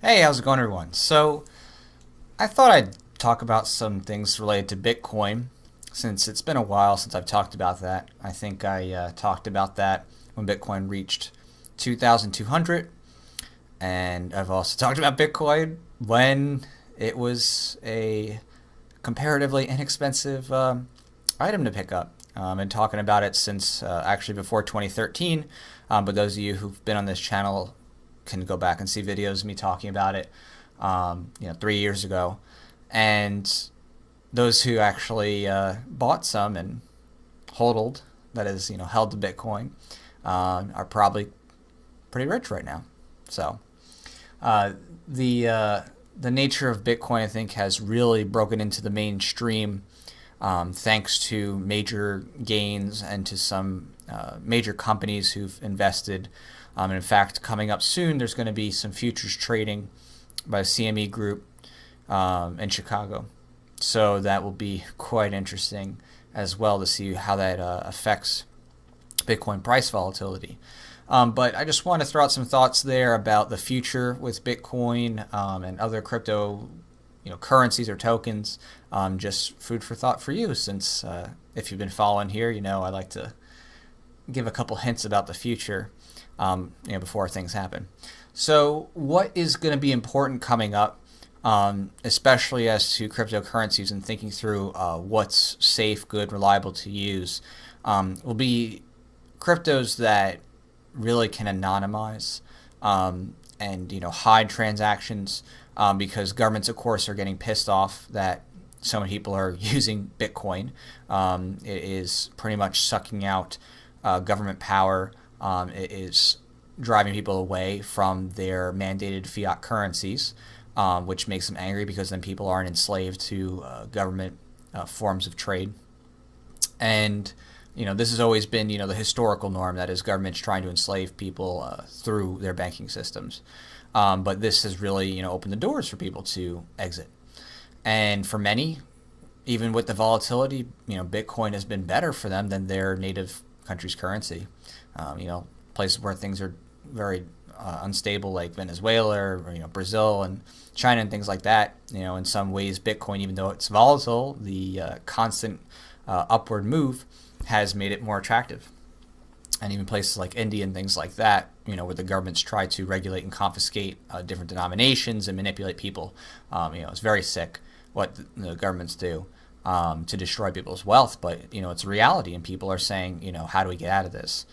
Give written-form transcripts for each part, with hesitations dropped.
Hey, how's it going, everyone? So, I thought I'd talk about some things related to Bitcoin since it's been a while since I've talked about that. I think I talked about that when Bitcoin reached 2,200, and I've also talked about Bitcoin when it was a comparatively inexpensive item to pick up. And talking about it since actually before 2013. But those of you who've been on this channel can go back and see videos of me talking about it, 3 years ago. And those who actually bought some and hodled, that is, held the Bitcoin, are probably pretty rich right now. So uh, the nature of Bitcoin, I think, has really broken into the mainstream thanks to major gains and to some major companies who've invested. And in fact, coming up soon, there's going to be some futures trading by the CME Group in Chicago. So that will be quite interesting as well to see how that affects Bitcoin price volatility. But I just want to throw out some thoughts there about the future with Bitcoin and other crypto, currencies or tokens. Just food for thought for you, since if you've been following here, I like to give a couple hints about the future, before things happen. So, what is going to be important coming up, especially as to cryptocurrencies and thinking through what's safe, good, reliable to use, will be cryptos that really can anonymize and hide transactions, because governments, of course, are getting pissed off that so many people are using Bitcoin. It is pretty much sucking out government power. It is driving people away from their mandated fiat currencies, which makes them angry because then people aren't enslaved to government forms of trade. And this has always been the historical norm, that is governments trying to enslave people through their banking systems. But this has really opened the doors for people to exit. And for many, even with the volatility, Bitcoin has been better for them than their native country's currency. Places where things are very unstable, like Venezuela or Brazil and China and things like that. In some ways, Bitcoin, even though it's volatile, the constant upward move has made it more attractive. And even places like India and things like that, where the governments try to regulate and confiscate different denominations and manipulate people. It's very sick what the governments do to destroy people's wealth, but it's a reality, and people are saying, how do we get out of this?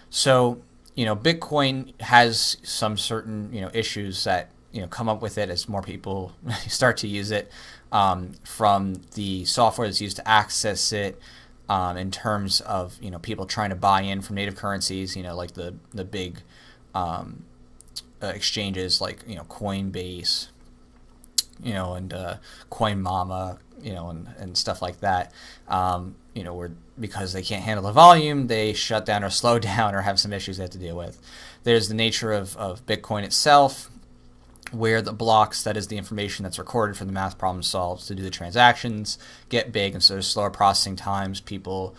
So, Bitcoin has some certain issues that come up with it as more people start to use it, from the software that's used to access it, in terms of people trying to buy in from native currencies, like the big exchanges like Coinbase, and Coin Mama, and stuff like that. Where because they can't handle the volume, they shut down or slow down or have some issues they have to deal with. There's the nature of Bitcoin itself, where the blocks, that is the information that's recorded for the math problem solved to do the transactions, get big, and so there's slower processing times. People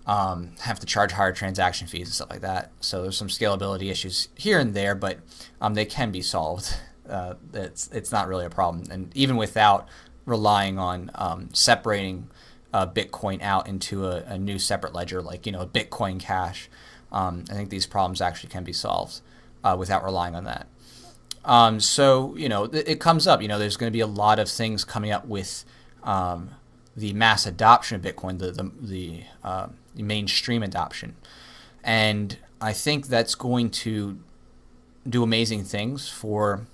have to charge higher transaction fees and stuff like that. So there's some scalability issues here and there, but they can be solved. It's not really a problem. And even without relying on separating Bitcoin out into a new separate ledger, like Bitcoin Cash, I think these problems actually can be solved without relying on that. So it comes up. There's going to be a lot of things coming up with the mass adoption of Bitcoin, the mainstream adoption, and I think that's going to do amazing things for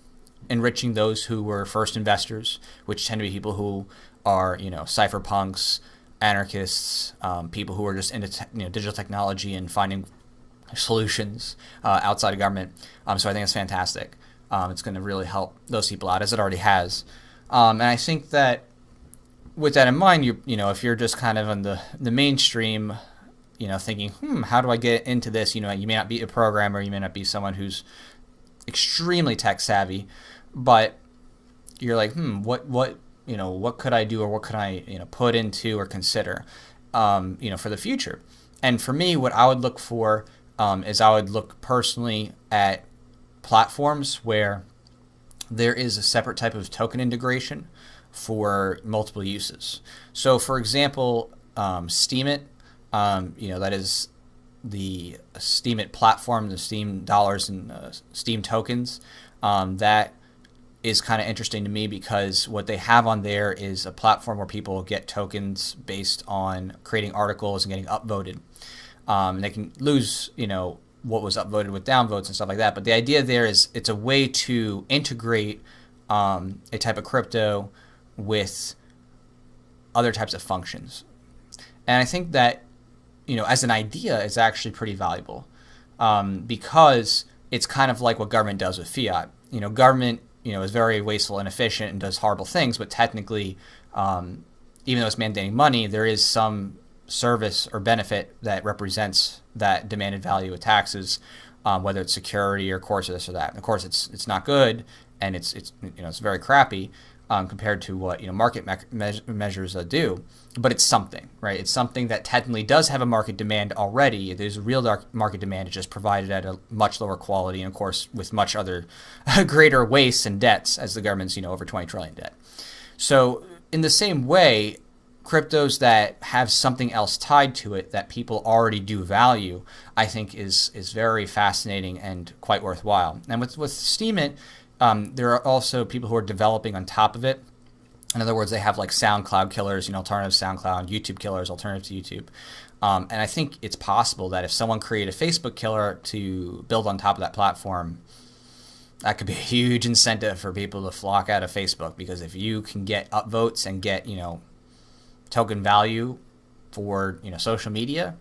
enriching those who were first investors, which tend to be people who are cypherpunks, anarchists, people who are just into digital technology and finding solutions outside of government. So I think it's fantastic. It's going to really help those people out, as it already has. And I think that with that in mind, if you're just kind of on the mainstream, thinking, how do I get into this? You may not be a programmer, you may not be someone who's extremely tech savvy, but you're like, what could I do, or what could I put into or consider for the future? And for me, what I would look for is I would look personally at platforms where there is a separate type of token integration for multiple uses. So, for example, Steemit, that is the Steemit platform, the Steem dollars and Steem tokens. That is kind of interesting to me because what they have on there is a platform where people get tokens based on creating articles and getting upvoted. They can lose, what was upvoted with downvotes and stuff like that. But the idea there is it's a way to integrate a type of crypto with other types of functions. And I think that, as an idea, is actually pretty valuable because it's kind of like what government does with fiat. Government, is very wasteful and inefficient and does horrible things, but technically, even though it's mandating money, there is some service or benefit that represents that demanded value of taxes, whether it's security or course or this or that. And of course, it's not good, and it's very crappy compared to what market measures do. But it's something, right? It's something that technically does have a market demand already. There's a real market demand. It's just provided at a much lower quality, and of course, with much other greater wastes and debts, as the government's over 20 trillion debt. So in the same way, cryptos that have something else tied to it that people already do value, I think is very fascinating and quite worthwhile. And with Steemit, there are also people who are developing on top of it. In other words, they have like SoundCloud killers, alternative SoundCloud, YouTube killers, alternative to YouTube. And I think it's possible that if someone created a Facebook killer to build on top of that platform, that could be a huge incentive for people to flock out of Facebook, because if you can get upvotes and get, token value for, social media,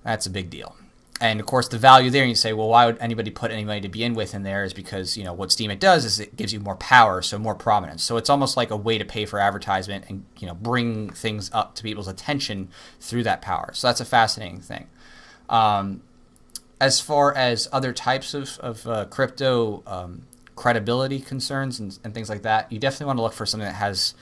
that's a big deal. And of course, the value there, and you say, well, why would anybody put anybody to begin with in there? Is because, what Steemit does is it gives you more power, so more prominence. So it's almost like a way to pay for advertisement and, bring things up to people's attention through that power. So that's a fascinating thing. As far as other types of crypto credibility concerns and things like that, you definitely want to look for something that has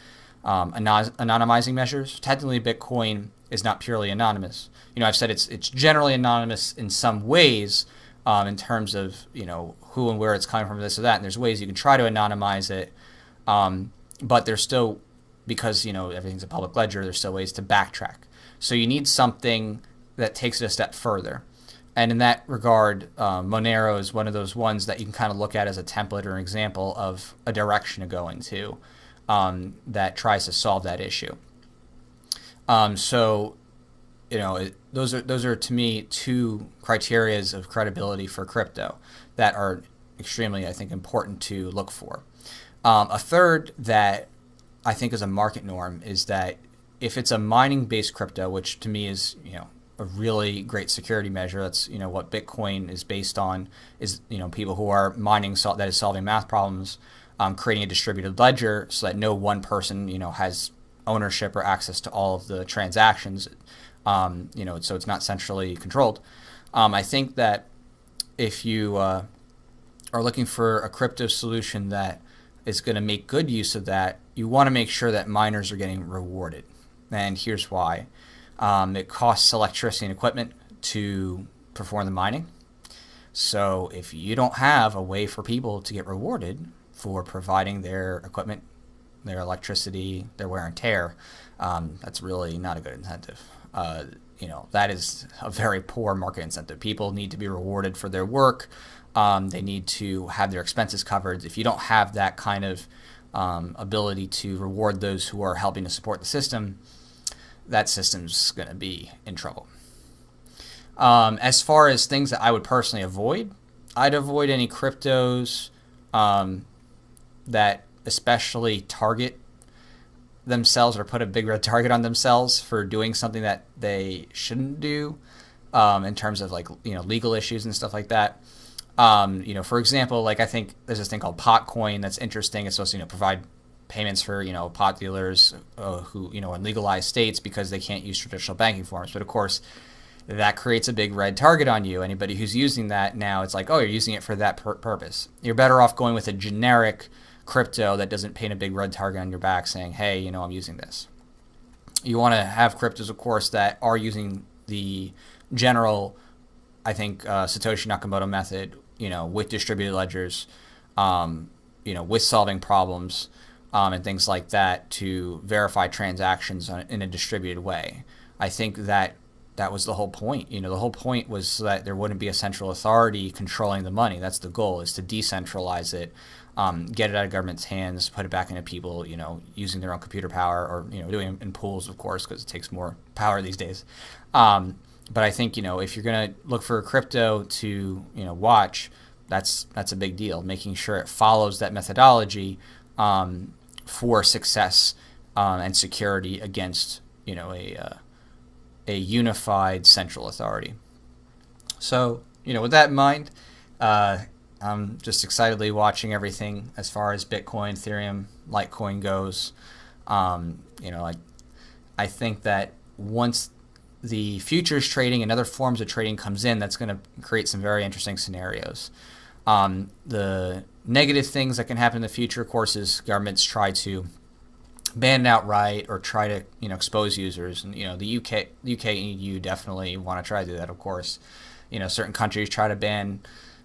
anonymizing measures. Technically, Bitcoin is not purely anonymous. I've said it's generally anonymous in some ways, in terms of who and where it's coming from, this or that. And there's ways you can try to anonymize it, but there's still, because everything's a public ledger, there's still ways to backtrack. So you need something that takes it a step further. And in that regard, Monero is one of those ones that you can kind of look at as a template or an example of a direction to go into that tries to solve that issue. So, those are to me two criterias of credibility for crypto that are extremely, I think, important to look for. A third that I think is a market norm is that if it's a mining-based crypto, which to me is, a really great security measure. That's, what Bitcoin is based on, is, people who are mining that is solving math problems, creating a distributed ledger so that no one person, has ownership or access to all of the transactions, so it's not centrally controlled. I think that if you are looking for a crypto solution that is going to make good use of that, you want to make sure that miners are getting rewarded. And here's why. It costs electricity and equipment to perform the mining. So if you don't have a way for people to get rewarded for providing their equipment, their electricity, their wear and tear, that's really not a good incentive. That is a very poor market incentive. People need to be rewarded for their work. They need to have their expenses covered. If you don't have that kind of ability to reward those who are helping to support the system, that system's going to be in trouble. As far as things that I would personally avoid, I'd avoid any cryptos that especially target themselves or put a big red target on themselves for doing something that they shouldn't do, in terms of legal issues and stuff like that. For example, I think there's this thing called Potcoin that's interesting. It's supposed to provide payments for pot dealers who in legalized states because they can't use traditional banking forms. But of course, that creates a big red target on you. Anybody who's using that now, it's like, oh, you're using it for that purpose. You're better off going with a generic crypto that doesn't paint a big red target on your back saying, hey, I'm using this. You want to have cryptos, of course, that are using the general, I think, Satoshi Nakamoto method, with distributed ledgers, with solving problems and things like that to verify transactions in a distributed way. I think that was the whole point. The whole point was that there wouldn't be a central authority controlling the money. That's the goal, is to decentralize it, get it out of government's hands, put it back into people, using their own computer power, or, doing it in pools, of course, because it takes more power these days. But I think, if you're going to look for a crypto to, watch, that's a big deal, making sure it follows that methodology for success and security against, a unified central authority. So, with that in mind, I'm just excitedly watching everything as far as Bitcoin, Ethereum, Litecoin goes. I think that once the futures trading and other forms of trading comes in, that's going to create some very interesting scenarios. The negative things that can happen in the future, of course, is governments try to ban it outright or try to expose users, and the UK and EU definitely want to try to do that. Of course, certain countries try to ban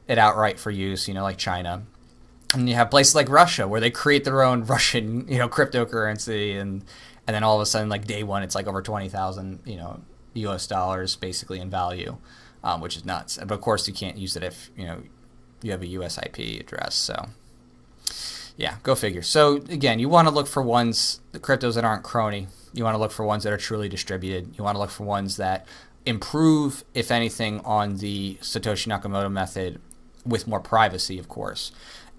it outright for use, like China, and you have places like Russia where they create their own Russian cryptocurrency, and then all of a sudden, like day one, it's like over 20,000 US dollars basically in value, which is nuts. But of course, you can't use it if you have a US IP address. So yeah, go figure. So again, you want to look for the cryptos that aren't crony. You want to look for ones that are truly distributed. You want to look for ones that improve, if anything, on the Satoshi Nakamoto method with more privacy, of course.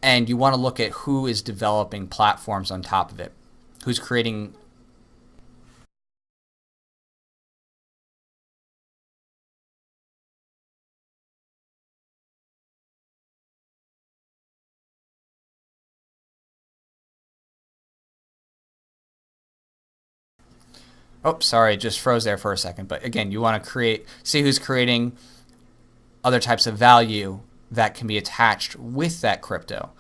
And you want to look at who is developing platforms on top of it, who's creating. Oh, sorry, just froze there for a second. But again, you want to see who's creating other types of value that can be attached with that crypto,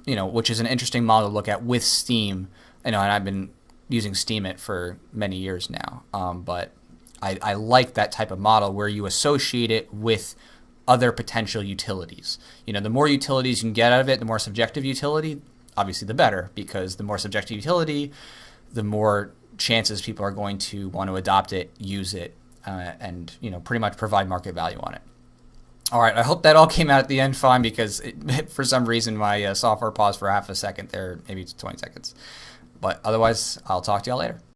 which is an interesting model to look at with Steem. And I've been using Steemit for many years now, but I like that type of model where you associate it with other potential utilities. The more utilities you can get out of it, the more subjective utility, obviously the better, because the more subjective utility, the more chances people are going to want to adopt it, use it, and pretty much provide market value on it. All right, I hope that all came out at the end fine, because for some reason my software paused for half a second there, maybe 20 seconds. But otherwise, I'll talk to y'all later.